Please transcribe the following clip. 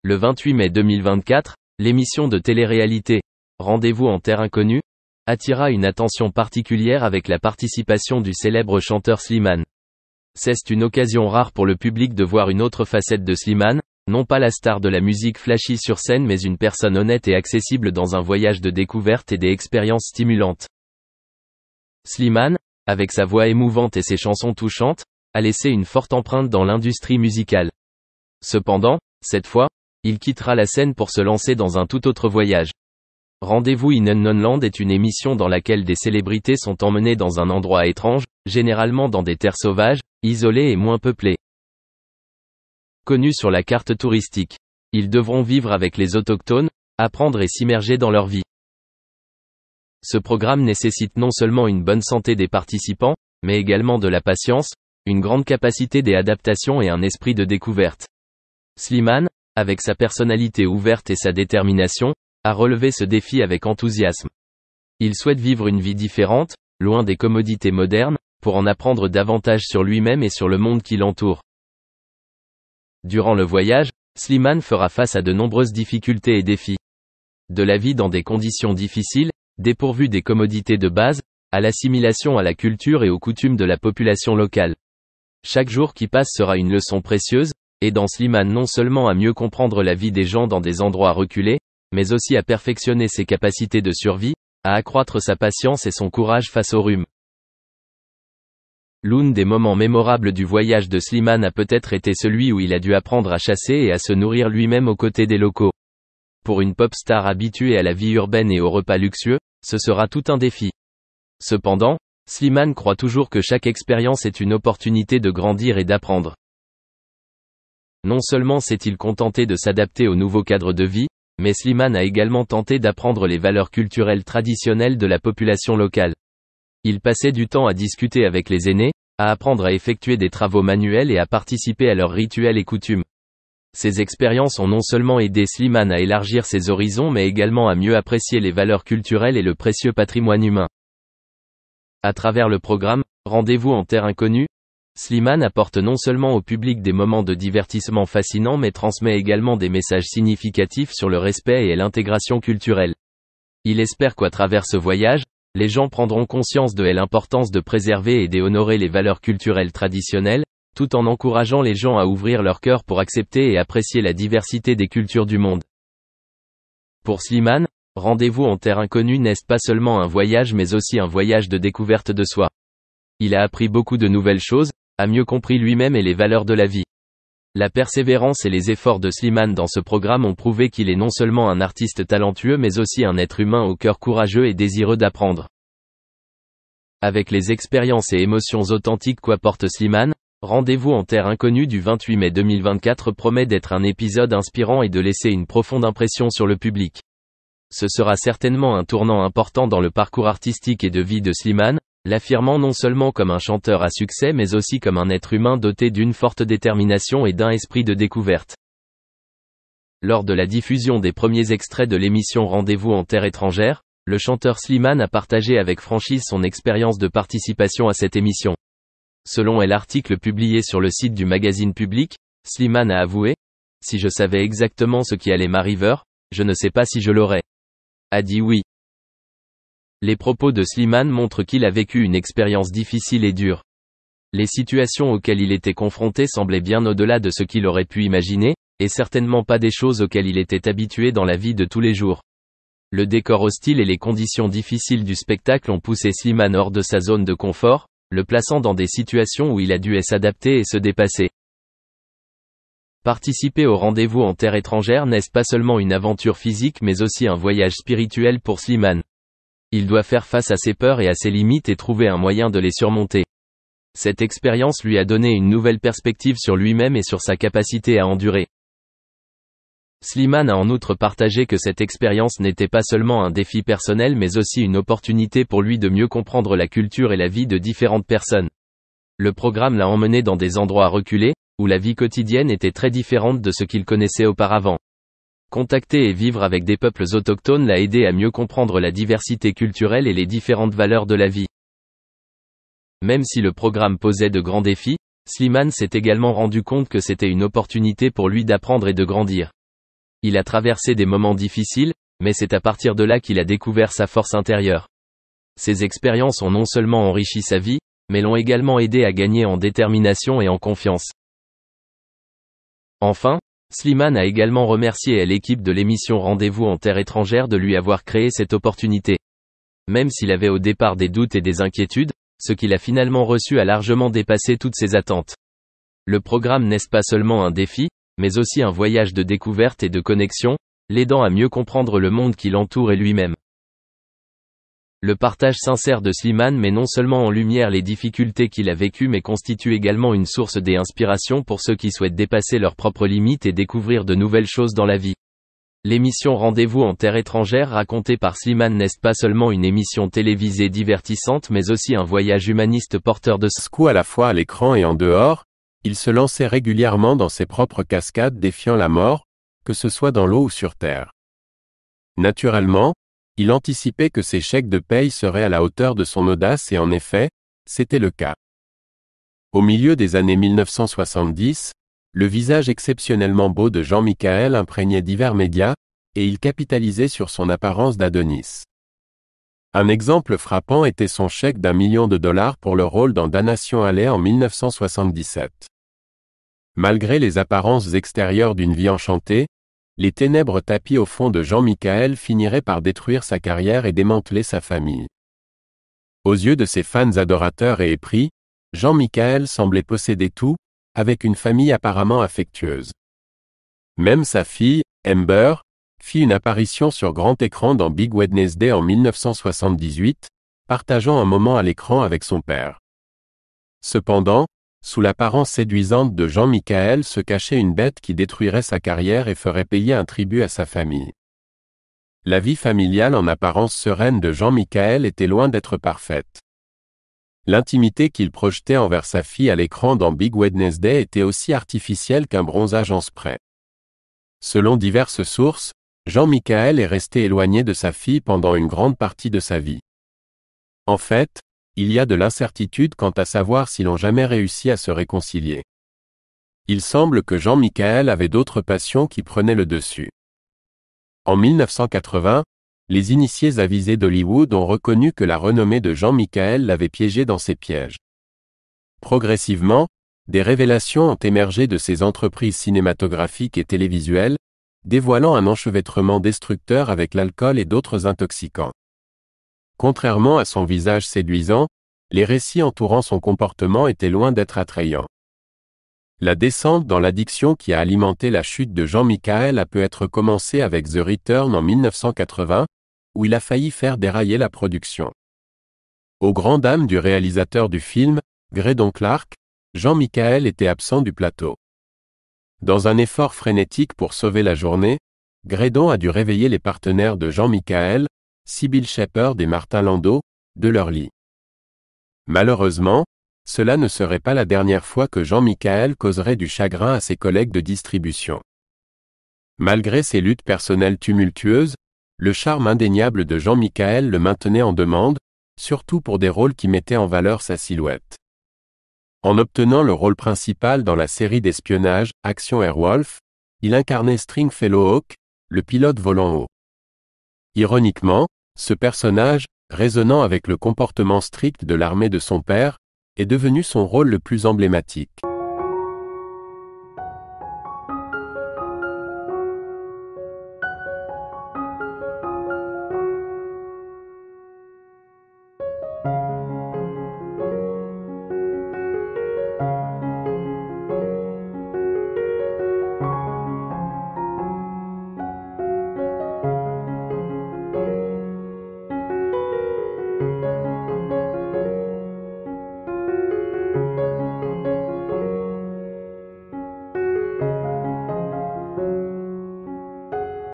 Le 28 mai 2024, l'émission de télé-réalité « Rendez-vous en terre inconnue » attira une attention particulière avec la participation du célèbre chanteur Slimane. C'est une occasion rare pour le public de voir une autre facette de Slimane, non pas la star de la musique flashy sur scène mais une personne honnête et accessible dans un voyage de découverte et des expériences stimulantes. Slimane, avec sa voix émouvante et ses chansons touchantes, a laissé une forte empreinte dans l'industrie musicale. Cependant, cette fois, il quittera la scène pour se lancer dans un tout autre voyage. Rendez-vous in Unknown Land est une émission dans laquelle des célébrités sont emmenées dans un endroit étrange, généralement dans des terres sauvages, isolées et moins peuplées. Connus sur la carte touristique, ils devront vivre avec les autochtones, apprendre et s'immerger dans leur vie. Ce programme nécessite non seulement une bonne santé des participants, mais également de la patience, une grande capacité d'adaptation et un esprit de découverte. Slimane, avec sa personnalité ouverte et sa détermination, a relevé ce défi avec enthousiasme. Il souhaite vivre une vie différente, loin des commodités modernes, pour en apprendre davantage sur lui-même et sur le monde qui l'entoure. Durant le voyage, Slimane fera face à de nombreuses difficultés et défis. De la vie dans des conditions difficiles, dépourvues des commodités de base, à l'assimilation à la culture et aux coutumes de la population locale. Chaque jour qui passe sera une leçon précieuse, aidant Slimane non seulement à mieux comprendre la vie des gens dans des endroits reculés, mais aussi à perfectionner ses capacités de survie, à accroître sa patience et son courage face au rhume. L'un des moments mémorables du voyage de Slimane a peut-être été celui où il a dû apprendre à chasser et à se nourrir lui-même aux côtés des locaux. Pour une pop star habituée à la vie urbaine et aux repas luxueux, ce sera tout un défi. Cependant, Slimane croit toujours que chaque expérience est une opportunité de grandir et d'apprendre. Non seulement s'est-il contenté de s'adapter au nouveau cadre de vie, mais Slimane a également tenté d'apprendre les valeurs culturelles traditionnelles de la population locale. Il passait du temps à discuter avec les aînés, à apprendre à effectuer des travaux manuels et à participer à leurs rituels et coutumes. Ces expériences ont non seulement aidé Slimane à élargir ses horizons mais également à mieux apprécier les valeurs culturelles et le précieux patrimoine humain. À travers le programme « Rendez-vous en terre inconnue », Slimane apporte non seulement au public des moments de divertissement fascinants mais transmet également des messages significatifs sur le respect et l'intégration culturelle. Il espère qu'à travers ce voyage, les gens prendront conscience de l'importance de préserver et d'honorer les valeurs culturelles traditionnelles, tout en encourageant les gens à ouvrir leur cœur pour accepter et apprécier la diversité des cultures du monde. Pour Slimane, Rendez-vous en terre inconnue n'est pas seulement un voyage mais aussi un voyage de découverte de soi. Il a appris beaucoup de nouvelles choses, a mieux compris lui-même et les valeurs de la vie. La persévérance et les efforts de Slimane dans ce programme ont prouvé qu'il est non seulement un artiste talentueux mais aussi un être humain au cœur courageux et désireux d'apprendre. Avec les expériences et émotions authentiques qu'apporte Slimane, Rendez-vous en terre inconnue du 28 mai 2024 promet d'être un épisode inspirant et de laisser une profonde impression sur le public. Ce sera certainement un tournant important dans le parcours artistique et de vie de Slimane, l'affirmant non seulement comme un chanteur à succès mais aussi comme un être humain doté d'une forte détermination et d'un esprit de découverte. Lors de la diffusion des premiers extraits de l'émission Rendez-vous en terre étrangère, le chanteur Slimane a partagé avec franchise son expérience de participation à cette émission. Selon l'article publié sur le site du magazine Public, Slimane a avoué « Si je savais exactement ce qui allait m'arriver, je ne sais pas si je l'aurais. » A dit oui. Les propos de Slimane montrent qu'il a vécu une expérience difficile et dure. Les situations auxquelles il était confronté semblaient bien au-delà de ce qu'il aurait pu imaginer, et certainement pas des choses auxquelles il était habitué dans la vie de tous les jours. Le décor hostile et les conditions difficiles du spectacle ont poussé Slimane hors de sa zone de confort, le plaçant dans des situations où il a dû s'adapter et se dépasser. Participer au rendez-vous en terre étrangère n'est pas seulement une aventure physique mais aussi un voyage spirituel pour Slimane. Il doit faire face à ses peurs et à ses limites et trouver un moyen de les surmonter. Cette expérience lui a donné une nouvelle perspective sur lui-même et sur sa capacité à endurer. Slimane a en outre partagé que cette expérience n'était pas seulement un défi personnel mais aussi une opportunité pour lui de mieux comprendre la culture et la vie de différentes personnes. Le programme l'a emmené dans des endroits reculés, où la vie quotidienne était très différente de ce qu'il connaissait auparavant. Contacter et vivre avec des peuples autochtones l'a aidé à mieux comprendre la diversité culturelle et les différentes valeurs de la vie. Même si le programme posait de grands défis, Slimane s'est également rendu compte que c'était une opportunité pour lui d'apprendre et de grandir. Il a traversé des moments difficiles, mais c'est à partir de là qu'il a découvert sa force intérieure. Ces expériences ont non seulement enrichi sa vie, mais l'ont également aidé à gagner en détermination et en confiance. Enfin, Slimane a également remercié l'équipe de l'émission Rendez-vous en terre étrangère de lui avoir créé cette opportunité. Même s'il avait au départ des doutes et des inquiétudes, ce qu'il a finalement reçu a largement dépassé toutes ses attentes. Le programme n'est pas seulement un défi, mais aussi un voyage de découverte et de connexion, l'aidant à mieux comprendre le monde qui l'entoure et lui-même. Le partage sincère de Slimane met non seulement en lumière les difficultés qu'il a vécues mais constitue également une source d'inspiration pour ceux qui souhaitent dépasser leurs propres limites et découvrir de nouvelles choses dans la vie. L'émission Rendez-vous en terre étrangère racontée par Slimane n'est pas seulement une émission télévisée divertissante mais aussi un voyage humaniste porteur de coup à la fois à l'écran et en dehors, il se lançait régulièrement dans ses propres cascades défiant la mort, que ce soit dans l'eau ou sur terre. Naturellement, il anticipait que ses chèques de paye seraient à la hauteur de son audace et en effet, c'était le cas. Au milieu des années 1970, le visage exceptionnellement beau de Jean-Michel imprégnait divers médias, et il capitalisait sur son apparence d'Adonis. Un exemple frappant était son chèque d'1 million de dollars pour le rôle dans Damnation Alley en 1977. Malgré les apparences extérieures d'une vie enchantée, les ténèbres tapies au fond de Jean-Michel finiraient par détruire sa carrière et démanteler sa famille. Aux yeux de ses fans adorateurs et épris, Jean-Michel semblait posséder tout, avec une famille apparemment affectueuse. Même sa fille, Amber, fit une apparition sur grand écran dans Big Wednesday en 1978, partageant un moment à l'écran avec son père. Cependant, sous l'apparence séduisante de Jean-Michel se cachait une bête qui détruirait sa carrière et ferait payer un tribut à sa famille. La vie familiale en apparence sereine de Jean-Michel était loin d'être parfaite. L'intimité qu'il projetait envers sa fille à l'écran dans Big Wednesday était aussi artificielle qu'un bronzage en spray. Selon diverses sources, Jean-Michel est resté éloigné de sa fille pendant une grande partie de sa vie. En fait, il y a de l'incertitude quant à savoir s'ils ont jamais réussi à se réconcilier. Il semble que Jean-Michel avait d'autres passions qui prenaient le dessus. En 1980, les initiés avisés d'Hollywood ont reconnu que la renommée de Jean-Michel l'avait piégé dans ses pièges. Progressivement, des révélations ont émergé de ces entreprises cinématographiques et télévisuelles, dévoilant un enchevêtrement destructeur avec l'alcool et d'autres intoxicants. Contrairement à son visage séduisant, les récits entourant son comportement étaient loin d'être attrayants. La descente dans l'addiction qui a alimenté la chute de Jean-Michel a peut-être commencé avec The Return en 1980, où il a failli faire dérailler la production. Aux grandes dames du réalisateur du film, Greydon Clark, Jean-Michel était absent du plateau. Dans un effort frénétique pour sauver la journée, Greydon a dû réveiller les partenaires de Jean-Michel, Cybill Shepherd et Martin Landau, de leur lit. Malheureusement, cela ne serait pas la dernière fois que Jean-Michel causerait du chagrin à ses collègues de distribution. Malgré ses luttes personnelles tumultueuses, le charme indéniable de Jean-Michel le maintenait en demande, surtout pour des rôles qui mettaient en valeur sa silhouette. En obtenant le rôle principal dans la série d'espionnage Action Airwolf, il incarnait Stringfellow Hawk, le pilote volant haut. Ironiquement, ce personnage, résonnant avec le comportement strict de l'armée de son père, est devenu son rôle le plus emblématique.